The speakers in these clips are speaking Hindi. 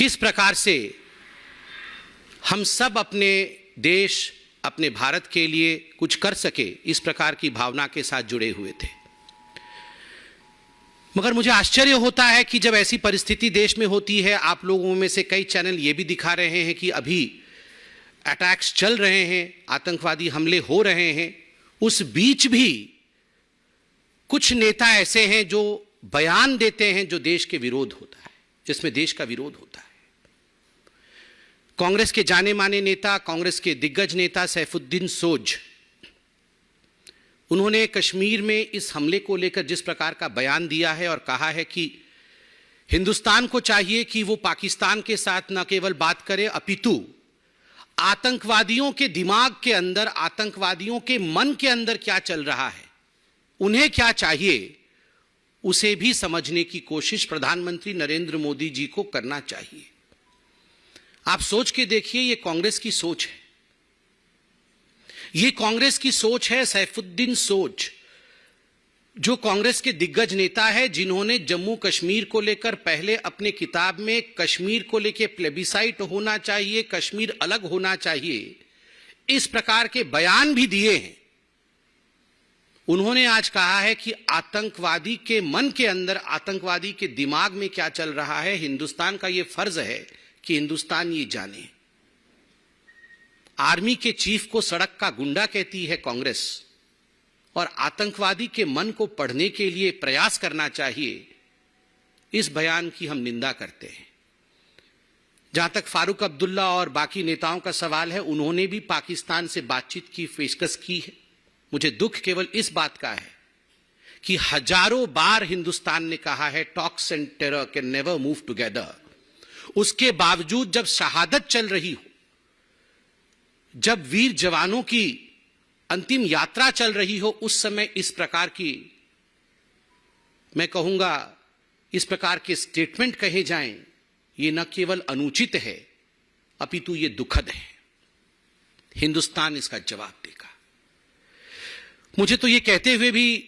किस प्रकार से हम सब अपने देश, अपने भारत के लिए कुछ कर सके, इस प्रकार की भावना के साथ जुड़े हुए थे। मगर मुझे आश्चर्य होता है कि जब ऐसी परिस्थिति देश में होती है, आप लोगों में से कई चैनल ये भी दिखा रहे हैं कि अभी अटैक्स चल रहे हैं, आतंकवादी हमले हो रहे हैं, उस बीच भी कुछ नेता ऐसे हैं जो बयान देते हैं जो देश के विरोध होता है, जिसमें देश का विरोध होता है। कांग्रेस के जाने माने नेता, कांग्रेस के दिग्गज नेता सैफुद्दीन सोज, उन्होंने कश्मीर में इस हमले को लेकर जिस प्रकार का बयान दिया है और कहा है कि हिंदुस्तान को चाहिए कि वो पाकिस्तान के साथ न केवल बात करे अपितु आतंकवादियों के दिमाग के अंदर, आतंकवादियों के मन के अंदर क्या चल रहा है, उन्हें क्या चाहिए, उसे भी समझने की कोशिश प्रधानमंत्री नरेंद्र मोदी जी को करना चाहिए। आप सोच के देखिए, ये कांग्रेस की सोच है, ये कांग्रेस की सोच है। सैफुद्दीन सोज जो कांग्रेस के दिग्गज नेता है, जिन्होंने जम्मू कश्मीर को लेकर पहले अपने किताब में कश्मीर को लेकर प्लेबिसाइट होना चाहिए, कश्मीर अलग होना चाहिए, इस प्रकार के बयान भी दिए हैं। उन्होंने आज कहा है कि आतंकवादी के मन के अंदर, आतंकवादी के दिमाग में क्या चल रहा है, हिंदुस्तान का यह फर्ज है कि हिंदुस्तान ये जाने। आर्मी के चीफ को सड़क का गुंडा कहती है कांग्रेस, और आतंकवादी के मन को पढ़ने के लिए प्रयास करना चाहिए, इस बयान की हम निंदा करते हैं। जहां तक फारूक अब्दुल्ला और बाकी नेताओं का सवाल है, उन्होंने भी पाकिस्तान से बातचीत की पेशकश की है। मुझे दुख केवल इस बात का है कि हजारों बार हिंदुस्तान ने कहा है talks and terror can never move together, उसके बावजूद जब शहादत चल रही हो, जब वीर जवानों की अंतिम यात्रा चल रही हो, उस समय इस प्रकार की, मैं कहूंगा, इस प्रकार के स्टेटमेंट कहे जाएं, ये न केवल अनुचित है अपितु ये दुखद है। हिंदुस्तान इसका जवाब देगा। मुझे तो ये कहते हुए भी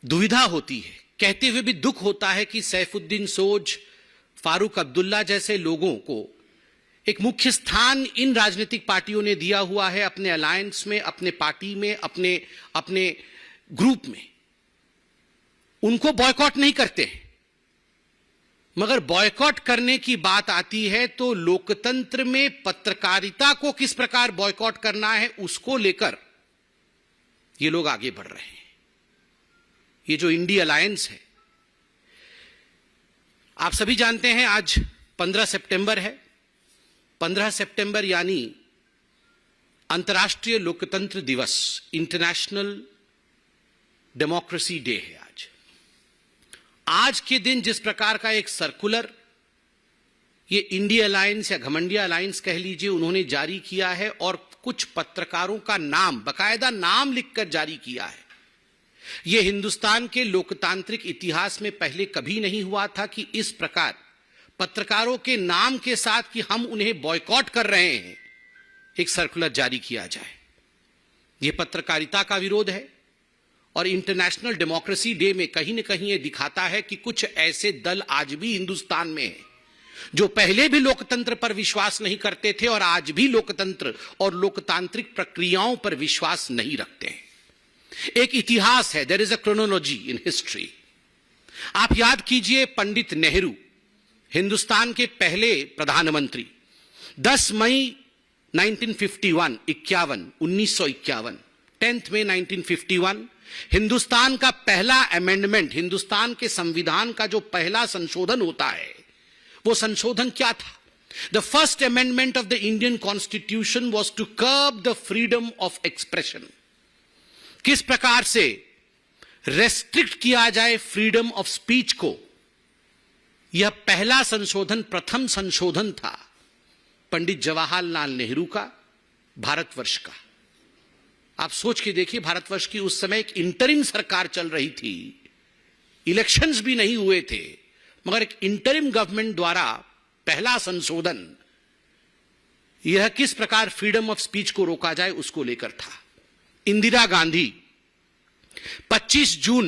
दुविधा होती है, कहते हुए भी दुख होता है कि सैफुद्दीन सोज, फारूक अब्दुल्ला जैसे लोगों को एक मुख्य स्थान इन राजनीतिक पार्टियों ने दिया हुआ है, अपने अलायंस में, अपने पार्टी में, अपने ग्रुप में, उनको बॉयकॉट नहीं करते हैं। मगर बॉयकॉट करने की बात आती है तो लोकतंत्र में पत्रकारिता को किस प्रकार बॉयकॉट करना है, उसको लेकर ये लोग आगे बढ़ रहे हैं। ये जो इंडी अलायंस है, आप सभी जानते हैं आज 15 सितंबर है। 15 सितंबर यानी अंतर्राष्ट्रीय लोकतंत्र दिवस, इंटरनेशनल डेमोक्रेसी डे है आज। आज के दिन जिस प्रकार का एक सर्कुलर ये इंडी अलायंस या घमंडिया अलायंस कह लीजिए, उन्होंने जारी किया है और कुछ पत्रकारों का नाम, बकायदा नाम लिखकर जारी किया है। यह हिंदुस्तान के लोकतांत्रिक इतिहास में पहले कभी नहीं हुआ था कि इस प्रकार पत्रकारों के नाम के साथ कि हम उन्हें बॉयकॉट कर रहे हैं, एक सर्कुलर जारी किया जाए। यह पत्रकारिता का विरोध है और इंटरनेशनल डेमोक्रेसी डे में कहीं न कहीं यह दिखाता है कि कुछ ऐसे दल आज भी हिंदुस्तान में हैं जो पहले भी लोकतंत्र पर विश्वास नहीं करते थे और आज भी लोकतंत्र और लोकतांत्रिक प्रक्रियाओं पर विश्वास नहीं रखते हैं। एक इतिहास है, there is a chronology in history. आप याद कीजिए, पंडित नेहरू, हिंदुस्तान के पहले प्रधानमंत्री, 10 मई 1951, 1951, 10 मई 1951, हिंदुस्तान का पहला अमेंडमेंट, हिंदुस्तान के संविधान का जो पहला संशोधन होता है, वो संशोधन क्या था? The first amendment of the Indian constitution was to curb the freedom of expression. किस प्रकार से रेस्ट्रिक्ट किया जाए फ्रीडम ऑफ स्पीच को, यह पहला संशोधन, प्रथम संशोधन था पंडित जवाहरलाल नेहरू का, भारतवर्ष का। आप सोच के देखिए, भारतवर्ष की उस समय एक इंटरिम सरकार चल रही थी, इलेक्शंस भी नहीं हुए थे, मगर एक इंटरिम गवर्नमेंट द्वारा पहला संशोधन यह किस प्रकार फ्रीडम ऑफ स्पीच को रोका जाए उसको लेकर था। इंदिरा गांधी 25 जून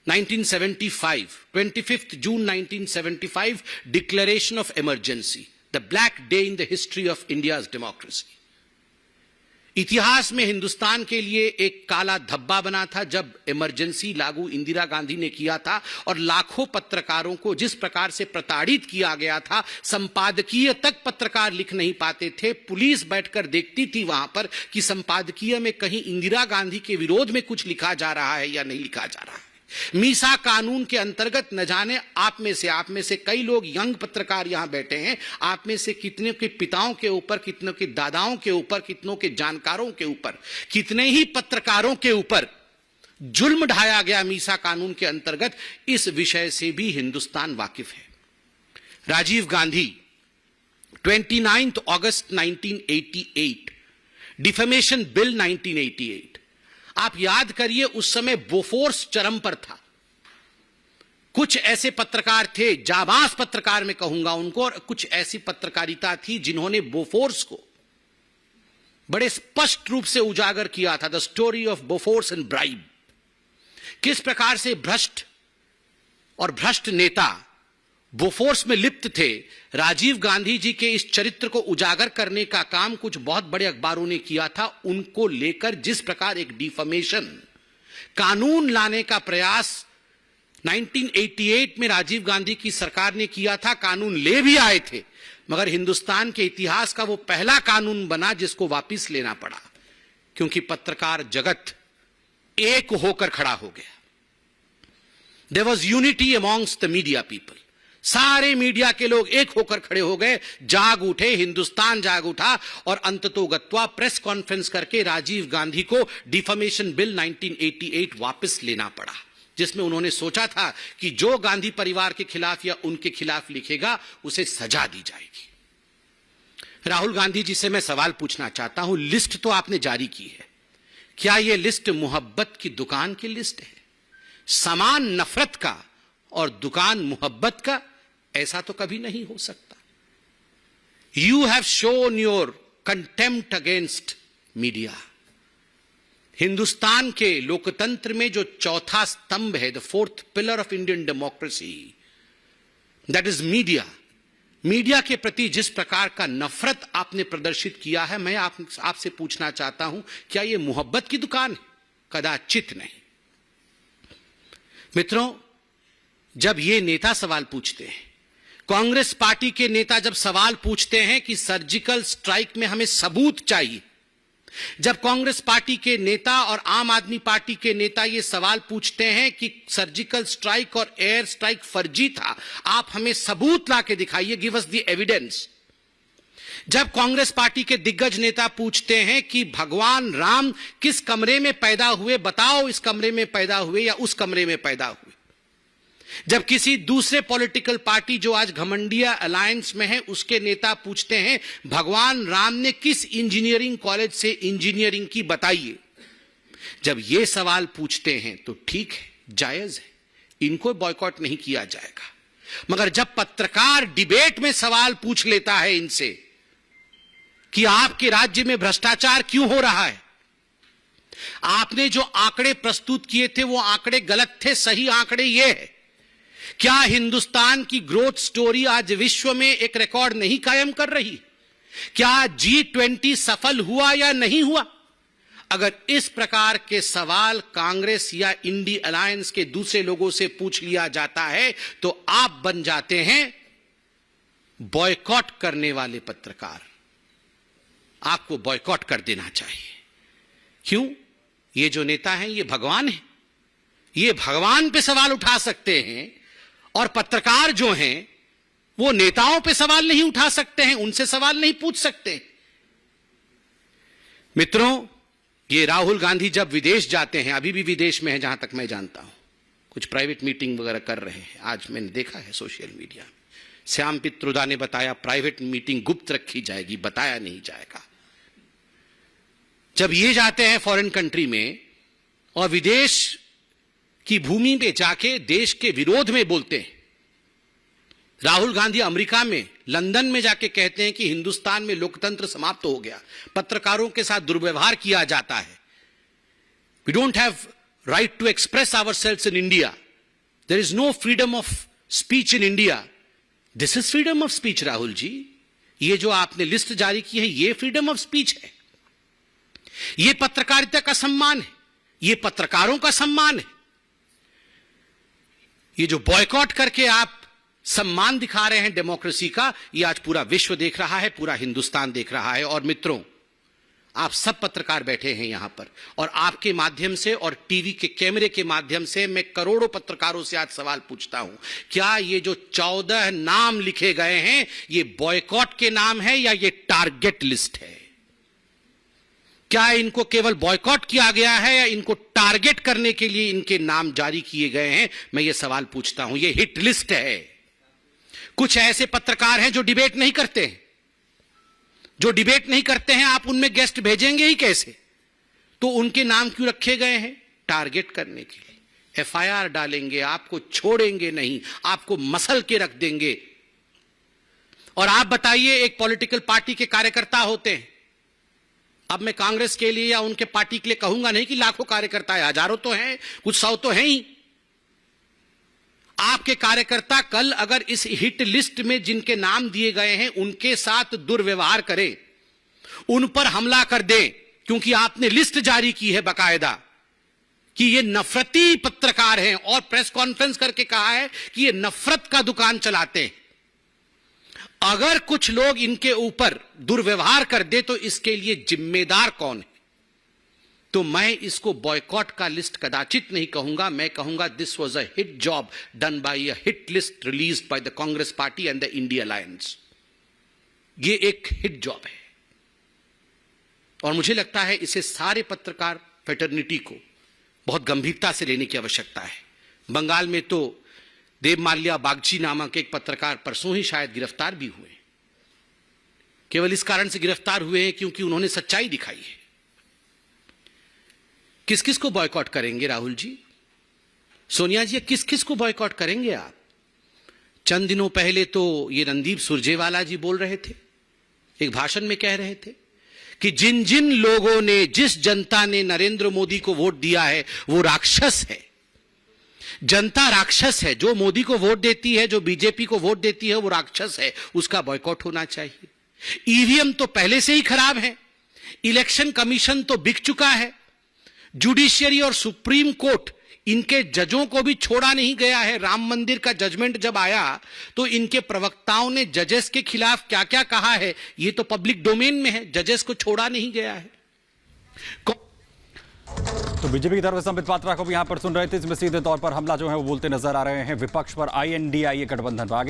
1975, 25th June 1975, declaration of emergency, the black day in the history of India's democracy. इतिहास में हिंदुस्तान के लिए एक काला धब्बा बना था जब इमरजेंसी लागू इंदिरा गांधी ने किया था और लाखों पत्रकारों को जिस प्रकार से प्रताड़ित किया गया था, संपादकीय तक पत्रकार लिख नहीं पाते थे। पुलिस बैठकर देखती थी वहां पर कि संपादकीय में कहीं इंदिरा गांधी के विरोध में कुछ लिखा जा रहा है या नहीं लिखा जा रहा है। मीसा कानून के अंतर्गत न जाने आप में से कई लोग यंग पत्रकार यहां बैठे हैं, आप में से कितने के पिताओं के ऊपर, कितनों के दादाओं के ऊपर, कितनों के जानकारों के ऊपर, कितने ही पत्रकारों के ऊपर जुल्म ढाया गया मीसा कानून के अंतर्गत। इस विषय से भी हिंदुस्तान वाकिफ है। राजीव गांधी 29 अगस्त 1988, डिफेमेशन बिल 1988। आप याद करिए, उस समय बोफोर्स चरम पर था। कुछ ऐसे पत्रकार थे, जाबाज पत्रकार मैं कहूंगा उनको, और कुछ ऐसी पत्रकारिता थी जिन्होंने बोफोर्स को बड़े स्पष्ट रूप से उजागर किया था। The story of Bofors and bribe. किस प्रकार से भ्रष्ट नेता बोफोर्स में लिप्त थे। राजीव गांधी जी के इस चरित्र को उजागर करने का काम कुछ बहुत बड़े अखबारों ने किया था। उनको लेकर जिस प्रकार एक डिफेमेशन कानून लाने का प्रयास 1988 में राजीव गांधी की सरकार ने किया था, कानून ले भी आए थे, मगर हिंदुस्तान के इतिहास का वो पहला कानून बना जिसको वापस लेना पड़ा, क्योंकि पत्रकार जगत एक होकर खड़ा हो गया। There was unity amongst the media people. सारे मीडिया के लोग एक होकर खड़े हो गए, जाग उठे, हिंदुस्तान जाग उठा और अंततोगत्वा प्रेस कॉन्फ्रेंस करके राजीव गांधी को डिफेमेशन बिल 1988 वापस लेना पड़ा, जिसमें उन्होंने सोचा था कि जो गांधी परिवार के खिलाफ या उनके खिलाफ लिखेगा उसे सजा दी जाएगी। राहुल गांधी जी से मैं सवाल पूछना चाहता हूं, लिस्ट तो आपने जारी की है, क्या यह लिस्ट मोहब्बत की दुकान की लिस्ट है? सामान नफरत का और दुकान मोहब्बत का? ऐसा तो कभी नहीं हो सकता। You have shown your contempt against media. Hindustan के लोकतंत्र में जो चौथा स्तंभ है, the fourth pillar of Indian democracy, that is media. Media के प्रति जिस प्रकार का नफरत आपने प्रदर्शित किया है, मैं आपसे पूछना चाहता हूं, क्या यह मोहब्बत की दुकान है? कदाचित नहीं। मित्रों, जब ये नेता सवाल पूछते हैं, कांग्रेस पार्टी के नेता जब सवाल पूछते हैं कि सर्जिकल स्ट्राइक में हमें सबूत चाहिए, जब कांग्रेस पार्टी के नेता और आम आदमी पार्टी के नेता ये सवाल पूछते हैं कि सर्जिकल स्ट्राइक और एयर स्ट्राइक फर्जी था, आप हमें सबूत ला के दिखाइए, गिव अस द एविडेंस। जब कांग्रेस पार्टी के दिग्गज नेता पूछते हैं कि भगवान राम किस कमरे में पैदा हुए, बताओ इस कमरे में पैदा हुए या उस कमरे में पैदा हुए। जब किसी दूसरे पॉलिटिकल पार्टी जो आज घमंडिया अलायंस में है उसके नेता पूछते हैं भगवान राम ने किस इंजीनियरिंग कॉलेज से इंजीनियरिंग की, बताइए। जब ये सवाल पूछते हैं तो ठीक है, जायज है, इनको बॉयकॉट नहीं किया जाएगा। मगर जब पत्रकार डिबेट में सवाल पूछ लेता है इनसे कि आपके राज्य में भ्रष्टाचार क्यों हो रहा है, आपने जो आंकड़े प्रस्तुत किए थे वो आंकड़े गलत थे, सही आंकड़े ये है, क्या हिंदुस्तान की ग्रोथ स्टोरी आज विश्व में एक रिकॉर्ड नहीं कायम कर रही? क्या G20 सफल हुआ या नहीं हुआ? अगर इस प्रकार के सवाल कांग्रेस या इंडी अलायंस के दूसरे लोगों से पूछ लिया जाता है तो आप बन जाते हैं बॉयकॉट करने वाले पत्रकार। आपको बॉयकॉट कर देना चाहिए। क्यों? ये जो नेता हैं ये भगवान हैं, ये भगवान पे सवाल उठा सकते हैं और पत्रकार जो हैं वो नेताओं पे सवाल नहीं उठा सकते हैं, उनसे सवाल नहीं पूछ सकते। मित्रों, ये राहुल गांधी जब विदेश जाते हैं, अभी भी विदेश में है जहां तक मैं जानता हूं, कुछ प्राइवेट मीटिंग वगैरह कर रहे हैं, आज मैंने देखा है सोशल मीडिया में। श्याम पित्रोदा ने बताया प्राइवेट मीटिंग गुप्त रखी जाएगी, बताया नहीं जाएगा। जब ये जाते हैं फॉरेन कंट्री में और विदेश की भूमि पे जाके देश के विरोध में बोलते हैं, राहुल गांधी अमेरिका में लंदन में जाके कहते हैं कि हिंदुस्तान में लोकतंत्र समाप्त हो गया, पत्रकारों के साथ दुर्व्यवहार किया जाता है, we don't have right to express ourselves in India. There is no freedom of speech in India. This is freedom of speech, Rahul ji. ये जो आपने लिस्ट जारी की है, ये फ्रीडम ऑफ स्पीच है. ये पत्रकारिता का सम्मान है, ये पत्रकारों का सम्मान है. ये जो बॉयकॉट करके आप सम्मान दिखा रहे हैं डेमोक्रेसी का, ये आज पूरा विश्व देख रहा है, पूरा हिंदुस्तान देख रहा है. और मित्रों, आप सब पत्रकार बैठे हैं यहां पर, और आपके माध्यम से और टीवी के कैमरे के माध्यम से मैं करोड़ों पत्रकारों से आज सवाल पूछता हूं, क्या ये जो 14 नाम लिखे गए हैं, ये बॉयकॉट के नाम है या ये टारगेट लिस्ट है? क्या इनको केवल बॉयकॉट किया गया है या इनको टारगेट करने के लिए इनके नाम जारी किए गए हैं? मैं ये सवाल पूछता हूं. ये हिट लिस्ट है. कुछ ऐसे पत्रकार हैं जो डिबेट नहीं करते हैं. जो डिबेट नहीं करते हैं, आप उनमें गेस्ट भेजेंगे ही कैसे? तो उनके नाम क्यों रखे गए हैं? टारगेट करने के लिए. एफआईआर डालेंगे, आपको छोड़ेंगे नहीं, आपको मसल के रख देंगे. और आप बताइए, एक पॉलिटिकल पार्टी के कार्यकर्ता होते हैं. अब मैं कांग्रेस के लिए या उनके पार्टी के लिए कहूंगा नहीं कि लाखों कार्यकर्ता है, हजारों तो हैं, कुछ सौ तो हैं ही. आपके कार्यकर्ता कल अगर इस हिट लिस्ट में जिनके नाम दिए गए हैं उनके साथ दुर्व्यवहार करें, उन पर हमला कर दें, क्योंकि आपने लिस्ट जारी की है बकायदा कि ये नफरती पत्रकार हैं, और प्रेस कॉन्फ्रेंस करके कहा है कि ये नफरत का दुकान चलाते हैं. अगर कुछ लोग इनके ऊपर दुर्व्यवहार कर दे तो इसके लिए जिम्मेदार कौन है? तो मैं इसको बॉयकॉट का लिस्ट कदाचित नहीं कहूंगा. मैं कहूंगा this was a hit job done by a hit list released by the Congress party and the India alliance. ये एक हिट जॉब है, और मुझे लगता है इसे सारे पत्रकार फ्रेटर्निटी को बहुत गंभीरता से लेने की आवश्यकता है. बंगाल में तो देवमाल्या बागची नामक एक पत्रकार परसों ही शायद गिरफ्तार भी हुए. केवल इस कारण से गिरफ्तार हुए हैं क्योंकि उन्होंने सच्चाई दिखाई है. किस किस को बॉयकॉट करेंगे राहुल जी, सोनिया जी? किस किस को बॉयकॉट करेंगे आप? चंद दिनों पहले तो ये रणदीप सुरजेवाला जी बोल रहे थे, एक भाषण में कह रहे थे कि जिन जिन लोगों ने, जिस जनता ने नरेंद्र मोदी को वोट दिया है वो राक्षस है. जनता राक्षस है. जो मोदी को वोट देती है, जो बीजेपी को वोट देती है, वो राक्षस है, उसका बॉयकॉट होना चाहिए. ईवीएम तो पहले से ही खराब है. इलेक्शन कमीशन तो बिक चुका है. जुडिशियरी और सुप्रीम कोर्ट, इनके जजों को भी छोड़ा नहीं गया है. राम मंदिर का जजमेंट जब आया तो इनके प्रवक्ताओं ने जजेस के खिलाफ क्या क्या कहा है, ये तो पब्लिक डोमेन में है. जजेस को छोड़ा नहीं गया है. तो बीजेपी की तरफ से संबित पात्रा को भी यहां पर सुन रहे थे. इसमें सीधे तौर पर हमला जो है वो बोलते नजर आ रहे हैं विपक्ष पर. INDIA गठबंधन पर आगे